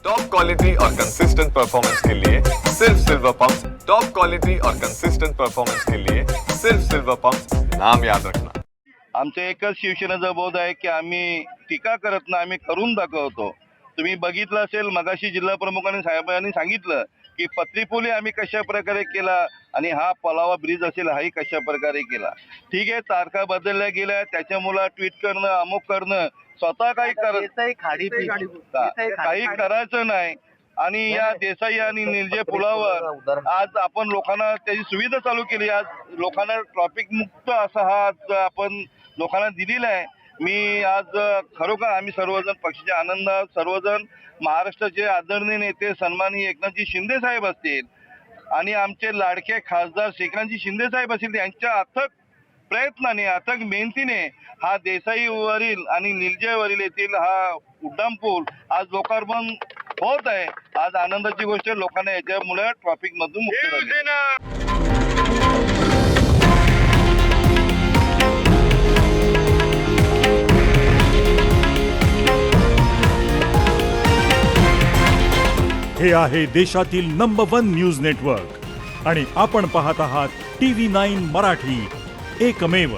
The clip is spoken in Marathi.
टॉप क्वालिटी और कंसिस्टेंट परफॉर्मेंस के लिए सिर्फ सिल्वर पंप। टॉप क्वालिटी और कंसिस्टेंट परफॉर्मेंस के लिए सिर्फ सिल्वर पंप, नाम याद रखना। आमचं एकच शिवसेनेचा बोध आहे की आम्ही टीका करत नाही, आम्ही करून दाखवतो। तुम्ही बघितलं असेल मगाशी जिल्हा प्रमुखांनी साहेबांनी सांगितलं की पत्रीपोली आम्ही कशा प्रकारे केला आणि हा पलावा ब्रिज असेल हाही कशा प्रकारे केला। ठीक आहे, तारखा बदलल्या गेल्या, त्याच्यामुळे ट्विट करणं अमुक करणं स्वतः काही काही करायचं नाही। आणि या देसाई आणि निर्जे पुलावर आज आपण लोकांना त्याची सुविधा चालू केली। आज लोकांना ट्रॅफिक मुक्त असा हा आज आपण लोकांना दिलेला आहे। मी आज खरोखर आम्ही सर्वजण पक्षाच्या आनंदात सर्वजण महाराष्ट्राचे आदरणीय नेते सन्माननीय एकनाथजी शिंदे साहेब असतील आणि आमचे लाडके खासदार श्रीकांतजी शिंदे साहेब असतील यांच्या अथक प्रयत्नाने अथक मेहनतीने हा देसाईवरील आणि निलजेवरील येथील हा उड्डाणपूल आज लोकार्पण होत आहे। आज आनंदाची गोष्ट आहे, लोकांना याच्यामुळे ट्रॅफिक मधून मुक्त झाले। हे आहे देशातील नंबर 1 न्यूज नेटवर्क आणि आपण पाहत आहात TV9 मराठी, एकमेव।